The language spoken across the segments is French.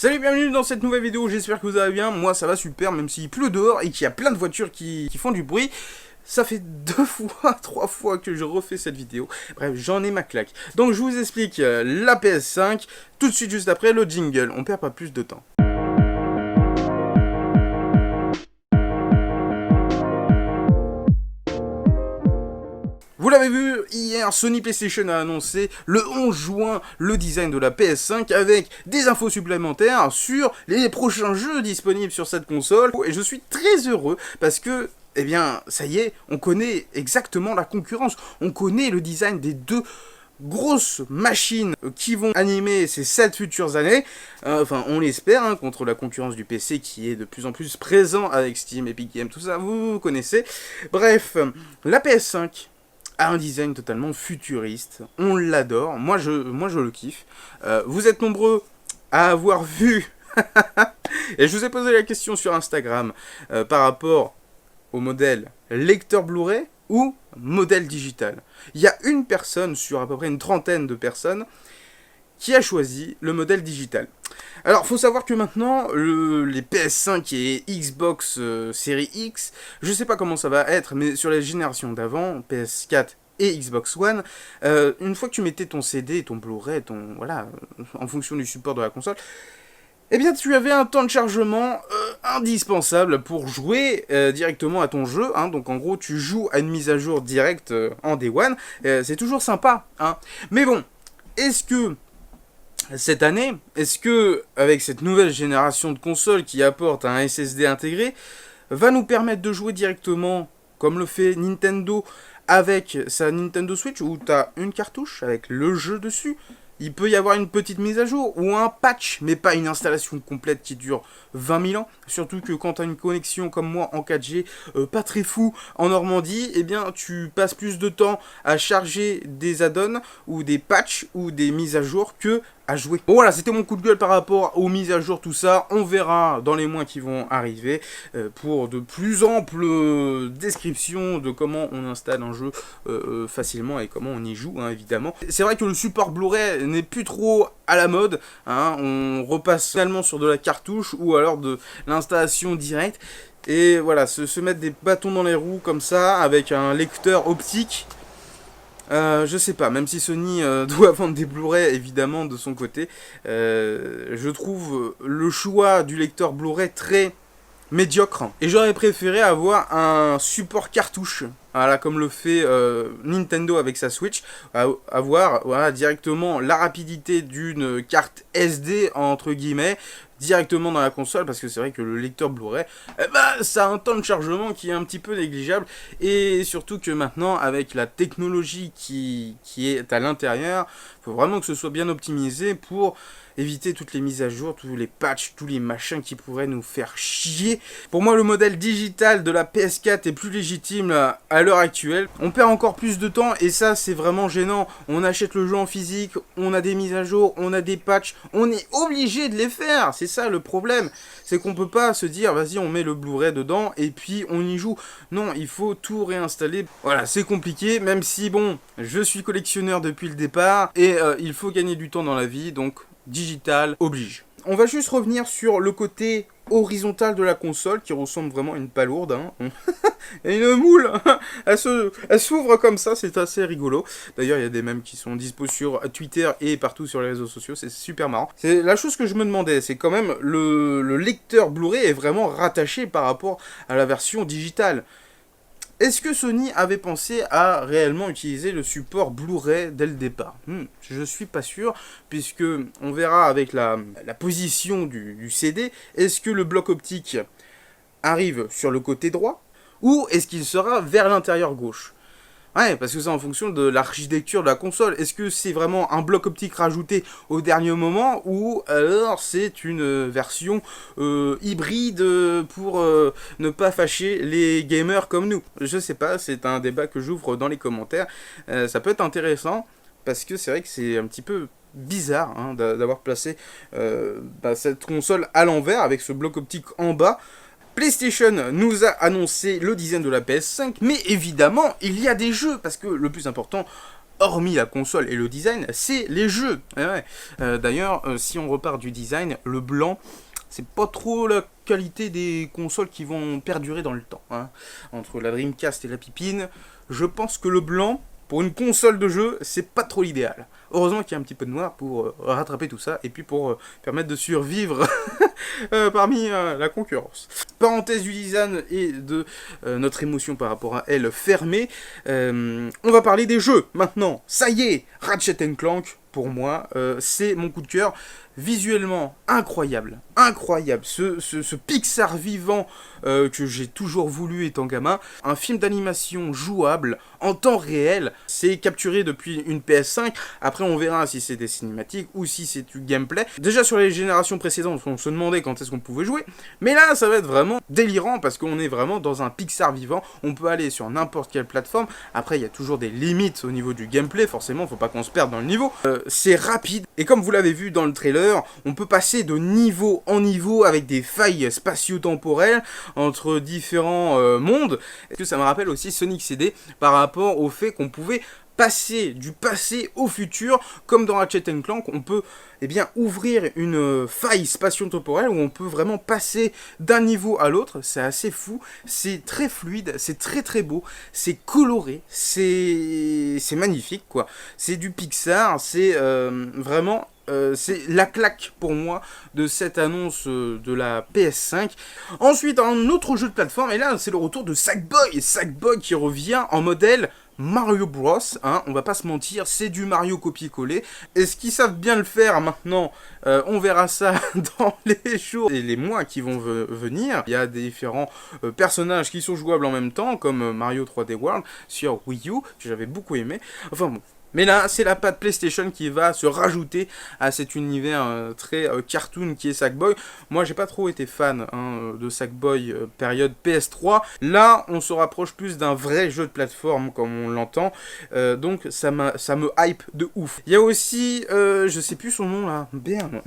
Salut, bienvenue dans cette nouvelle vidéo, j'espère que vous allez bien. Moi ça va super, même s'il pleut dehors et qu'il y a plein de voitures qui font du bruit. Ça fait 3 fois que je refais cette vidéo. Bref, j'en ai ma claque. Donc je vous explique la PS5, tout de suite juste après le jingle. On perd pas plus de temps. Vous l'avez vu, hier, Sony PlayStation a annoncé le 11 juin le design de la PS5 avec des infos supplémentaires sur les prochains jeux disponibles sur cette console. Et je suis très heureux parce que, eh bien, ça y est, on connaît exactement la concurrence. On connaît le design des deux grosses machines qui vont animer ces 7 futures années. Enfin, on l'espère, hein, contre la concurrence du PC qui est de plus en plus présent avec Steam, Epic Games, tout ça, vous connaissez. Bref, la PS5 a un design totalement futuriste, on l'adore, moi je le kiffe. Vous êtes nombreux à avoir vu, et je vous ai posé la question sur Instagram, par rapport au modèle lecteur Blu-ray ou modèle digital. Il y a une personne sur à peu près une trentaine de personnes qui a choisi le modèle digital. Alors, faut savoir que maintenant, les PS5 et Xbox Series X, je sais pas comment ça va être, mais sur les générations d'avant, PS4 et Xbox One, une fois que tu mettais ton CD, ton Blu-ray, voilà, en fonction du support de la console, eh bien, tu avais un temps de chargement indispensable pour jouer directement à ton jeu. Hein. Donc, en gros, tu joues à une mise à jour directe en Day One. C'est toujours sympa. Hein. Mais bon, est-ce que cette année, avec cette nouvelle génération de consoles qui apporte un SSD intégré, va nous permettre de jouer directement, comme le fait Nintendo avec sa Nintendo Switch, où tu as une cartouche avec le jeu dessus? Il peut y avoir une petite mise à jour ou un patch, mais pas une installation complète qui dure 20 000 ans. Surtout que quand tu as une connexion comme moi en 4G, pas très fou en Normandie, eh bien tu passes plus de temps à charger des add-ons ou des patchs ou des mises à jour que à jouer. Bon voilà, c'était mon coup de gueule par rapport aux mises à jour, tout ça. On verra dans les mois qui vont arriver pour de plus amples descriptions de comment on installe un jeu facilement et comment on y joue, hein, évidemment. C'est vrai que le support Blu-ray n'est plus trop à la mode, hein. On repasse finalement sur de la cartouche ou alors de l'installation directe. Et voilà, se mettre des bâtons dans les roues comme ça avec un lecteur optique. Je sais pas, même si Sony doit vendre des Blu-ray évidemment de son côté, je trouve le choix du lecteur Blu-ray très médiocre. Et j'aurais préféré avoir un support cartouche, voilà, comme le fait Nintendo avec sa Switch, avoir voilà, directement la rapidité d'une carte SD entre guillemets, directement dans la console, parce que c'est vrai que le lecteur Blu-ray, ça a un temps de chargement qui est un petit peu négligeable, et surtout que maintenant, avec la technologie qui est à l'intérieur, il faut vraiment que ce soit bien optimisé pour éviter toutes les mises à jour, tous les patchs, tous les machins qui pourraient nous faire chier. Pour moi, le modèle digital de la PS4 est plus légitime à l'heure actuelle. On perd encore plus de temps et ça, c'est vraiment gênant. On achète le jeu en physique, on a des mises à jour, on a des patchs, on est obligé de les faire. C'est ça le problème. C'est qu'on peut pas se dire, vas-y, on met le Blu-ray dedans et puis on y joue. Non, il faut tout réinstaller. Voilà, c'est compliqué, même si, bon, je suis collectionneur depuis le départ et il faut gagner du temps dans la vie, donc digital oblige. On va juste revenir sur le côté horizontal de la console qui ressemble vraiment à une palourde. Hein. Et une moule, elle s'ouvre comme ça, c'est assez rigolo. D'ailleurs, il y a des mèmes qui sont dispo sur Twitter et partout sur les réseaux sociaux, c'est super marrant. C'est la chose que je me demandais, c'est quand même le lecteur Blu-ray est vraiment rattaché par rapport à la version digitale. Est-ce que Sony avait pensé à réellement utiliser le support Blu-ray dès le départ? Je suis pas sûr, puisque on verra avec la position du CD, est-ce que le bloc optique arrive sur le côté droit, ou est-ce qu'il sera vers l'intérieur gauche? Ouais, parce que c'est en fonction de l'architecture de la console. Est-ce que c'est vraiment un bloc optique rajouté au dernier moment, ou alors c'est une version hybride pour ne pas fâcher les gamers comme nous? Je sais pas, c'est un débat que j'ouvre dans les commentaires. Ça peut être intéressant, parce que c'est vrai que c'est un petit peu bizarre hein, d'avoir placé cette console à l'envers, avec ce bloc optique en bas. PlayStation nous a annoncé le design de la PS5, mais évidemment, il y a des jeux, parce que le plus important, hormis la console et le design, c'est les jeux. Ouais. D'ailleurs, si on repart du design, le blanc, c'est pas trop la qualité des consoles qui vont perdurer dans le temps. Hein. Entre la Dreamcast et la Pipine, je pense que le blanc, pour une console de jeu, c'est pas trop l'idéal. Heureusement qu'il y a un petit peu de noir pour rattraper tout ça et puis pour permettre de survivre parmi la concurrence. Parenthèse du design et de notre émotion par rapport à elle fermée. On va parler des jeux maintenant. Ça y est, Ratchet & Clank, pour moi, c'est mon coup de cœur. Visuellement incroyable, incroyable, ce Pixar vivant que j'ai toujours voulu étant gamin, un film d'animation jouable en temps réel, c'est capturé depuis une PS5, après on verra si c'est des cinématiques ou si c'est du gameplay. Déjà sur les générations précédentes, on se demandait quand est-ce qu'on pouvait jouer, mais là ça va être vraiment délirant parce qu'on est vraiment dans un Pixar vivant, on peut aller sur n'importe quelle plateforme, après il y a toujours des limites au niveau du gameplay, forcément faut pas qu'on se perde dans le niveau, c'est rapide, et comme vous l'avez vu dans le trailer, on peut passer de niveau en niveau avec des failles spatio-temporelles entre différents mondes. Est-ce que ça me rappelle aussi Sonic CD par rapport au fait qu'on pouvait passer du passé au futur, comme dans Ratchet & Clank, on peut ouvrir une faille spatio-temporelle où on peut vraiment passer d'un niveau à l'autre. C'est assez fou, c'est très fluide, c'est très très beau, c'est coloré, c'est magnifique quoi. C'est du Pixar, c'est vraiment... c'est la claque pour moi de cette annonce de la PS5. Ensuite, un autre jeu de plateforme, et là c'est le retour de Sackboy. Sackboy qui revient en modèle Mario Bros, hein, on va pas se mentir, c'est du Mario copier-coller. Est-ce qu'ils savent bien le faire maintenant? On verra ça dans les jours et les mois qui vont venir. Il y a des différents personnages qui sont jouables en même temps, comme Mario 3D World sur Wii U, que j'avais beaucoup aimé. Enfin bon. Mais là, c'est la patte PlayStation qui va se rajouter à cet univers très cartoon qui est Sackboy. Moi, j'ai pas trop été fan de Sackboy période PS3. Là, on se rapproche plus d'un vrai jeu de plateforme comme on l'entend. Donc, ça me hype de ouf. Il y a aussi, je sais plus son nom là, merde.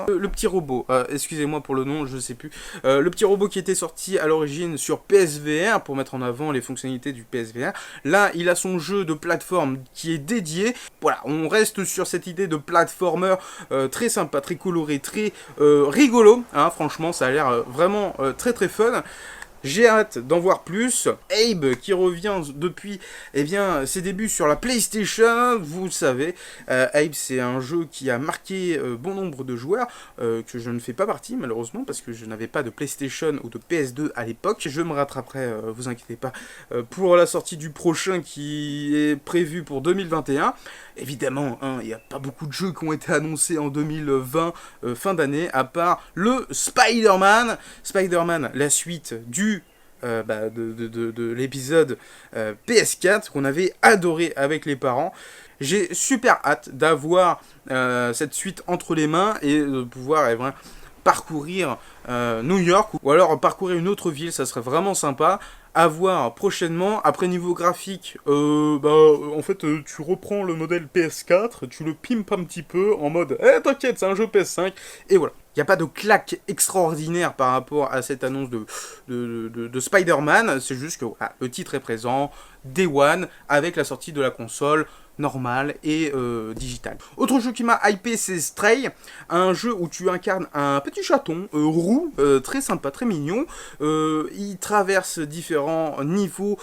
Le petit robot. Excusez-moi pour le nom, je sais plus. Le petit robot qui était sorti à l'origine sur PSVR pour mettre en avant les fonctionnalités du PSVR. Là, il a son jeu de plateforme qui est dédié. Voilà, on reste sur cette idée de platformer très sympa, très coloré, très rigolo. Hein, franchement, ça a l'air vraiment très très fun. J'ai hâte d'en voir plus. Abe qui revient depuis ses débuts sur la PlayStation, vous le savez. Abe, c'est un jeu qui a marqué bon nombre de joueurs, que je ne fais pas partie malheureusement parce que je n'avais pas de PlayStation ou de PS2 à l'époque. Je me rattraperai, vous inquiétez pas, pour la sortie du prochain qui est prévu pour 2021. Évidemment, il n'y a pas beaucoup de jeux qui ont été annoncés en 2020, fin d'année, à part le Spider-Man. Spider-Man, la suite de l'épisode PS4 qu'on avait adoré avec les parents. J'ai super hâte d'avoir cette suite entre les mains et de pouvoir parcourir New York ou alors parcourir une autre ville, ça serait vraiment sympa. À voir prochainement. Après niveau graphique, en fait tu reprends le modèle PS4, tu le pimpes un petit peu en mode t'inquiète, c'est un jeu PS5 et voilà. Il n'y a pas de claque extraordinaire par rapport à cette annonce de Spider-Man, c'est juste que voilà, le titre est présent, Day One, avec la sortie de la console normale et digitale. Autre jeu qui m'a hypé, c'est Stray, un jeu où tu incarnes un petit chaton roux, très sympa, très mignon. Il traverse différents niveaux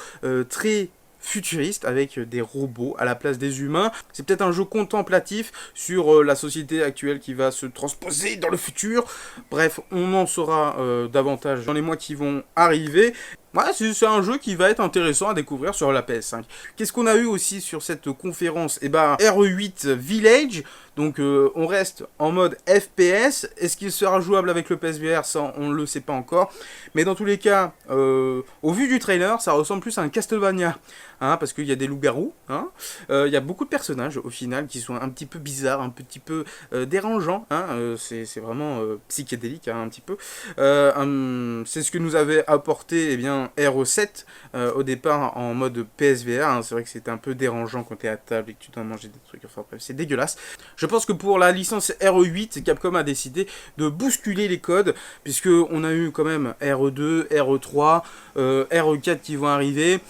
très futuriste avec des robots à la place des humains. C'est peut-être un jeu contemplatif sur la société actuelle qui va se transposer dans le futur. Bref, on en saura davantage dans les mois qui vont arriver. Ouais, c'est un jeu qui va être intéressant à découvrir sur la PS5. Qu'est-ce qu'on a eu aussi sur cette conférence? RE8 Village. Donc on reste en mode FPS. Est-ce qu'il sera jouable avec le PSVR? Ça, on ne le sait pas encore. Mais dans tous les cas, au vu du trailer, ça ressemble plus à un Castlevania. Hein, parce qu'il y a des loups-garous. Hein. Il y a beaucoup de personnages au final qui sont un petit peu bizarres, un petit peu dérangeants. Hein. C'est vraiment psychédélique un petit peu. C'est ce que nous avait apporté RE7 au départ en mode PSVR. Hein. C'est vrai que c'était un peu dérangeant quand tu es à table et que tu dois manger des trucs. Enfin bref, c'est dégueulasse. Je pense que pour la licence RE8, Capcom a décidé de bousculer les codes, puisque on a eu quand même RE2, RE3, RE4 qui vont arriver.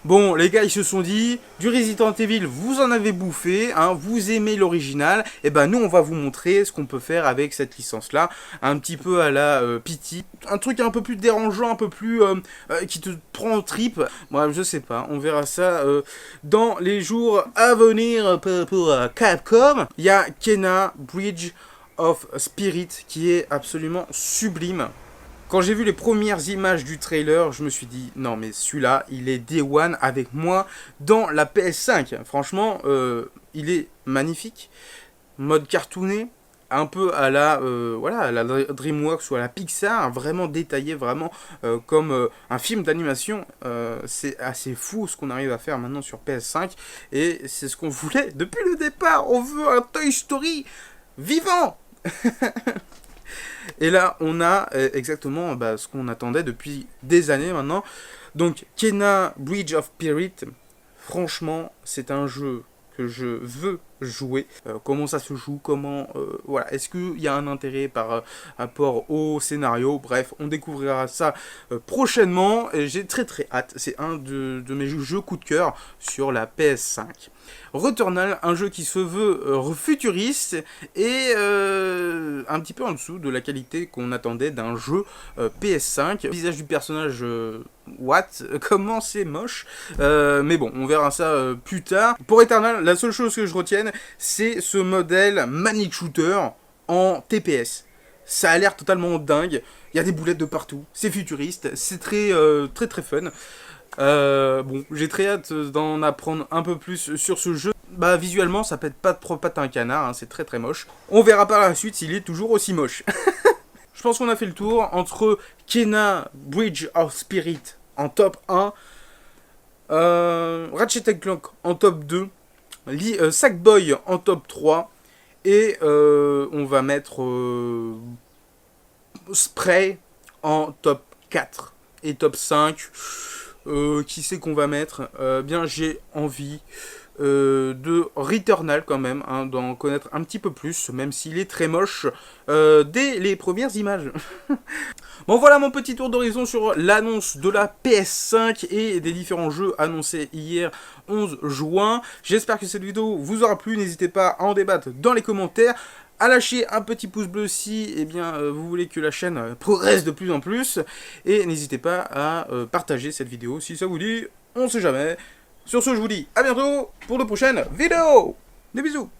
Bon, les gars, ils se sont dit, du Resident Evil, vous en avez bouffé, hein, vous aimez l'original, et ben nous, on va vous montrer ce qu'on peut faire avec cette licence-là, un petit peu à la Pity, un truc un peu plus dérangeant, un peu plus qui te prend en trip. Bref, je sais pas, on verra ça dans les jours à venir pour Capcom. Il y a Kena Bridge of Spirit qui est absolument sublime. Quand j'ai vu les premières images du trailer, je me suis dit, non mais celui-là, il est Day One avec moi dans la PS5. Franchement, il est magnifique. Mode cartooné, un peu à la, voilà, à la DreamWorks ou à la Pixar, vraiment détaillé, vraiment comme un film d'animation. C'est assez fou ce qu'on arrive à faire maintenant sur PS5. Et c'est ce qu'on voulait depuis le départ. On veut un Toy Story vivant. Et là, on a exactement ce qu'on attendait depuis des années maintenant. Donc, Kena Bridge of Spirit, franchement, c'est un jeu que je veux jouer. Comment ça se joue, comment... voilà, est-ce qu'il y a un intérêt par rapport au scénario? Bref, on découvrira ça prochainement. Et j'ai très très hâte. C'est un de mes jeux coup de cœur sur la PS5. Returnal, un jeu qui se veut futuriste et un petit peu en dessous de la qualité qu'on attendait d'un jeu PS5. Le visage du personnage, what? Comment c'est moche, mais bon, on verra ça plus tard. Pour Returnal, la seule chose que je retienne, c'est ce modèle Manic Shooter en TPS. Ça a l'air totalement dingue. Il y a des boulettes de partout. C'est futuriste. C'est très très fun. Bon, j'ai très hâte d'en apprendre un peu plus sur ce jeu. Bah, visuellement, ça pète pas trop pattes à un canard, hein, c'est très très moche. On verra par la suite s'il est toujours aussi moche. Je pense qu'on a fait le tour entre Kena Bridge of Spirit en top 1, Ratchet & Clank en top 2, Sackboy en top 3, et on va mettre Spray en top 4 et top 5. Qui c'est qu'on va mettre? Bien, j'ai envie de Returnal quand même, hein, d'en connaître un petit peu plus, même s'il est très moche dès les premières images. Bon, voilà mon petit tour d'horizon sur l'annonce de la PS5 et des différents jeux annoncés hier 11 juin. J'espère que cette vidéo vous aura plu, n'hésitez pas à en débattre dans les commentaires, à lâcher un petit pouce bleu si vous voulez que la chaîne progresse de plus en plus, et n'hésitez pas à partager cette vidéo si ça vous dit, on sait jamais. Sur ce, je vous dis à bientôt pour de prochaines vidéos. Des bisous.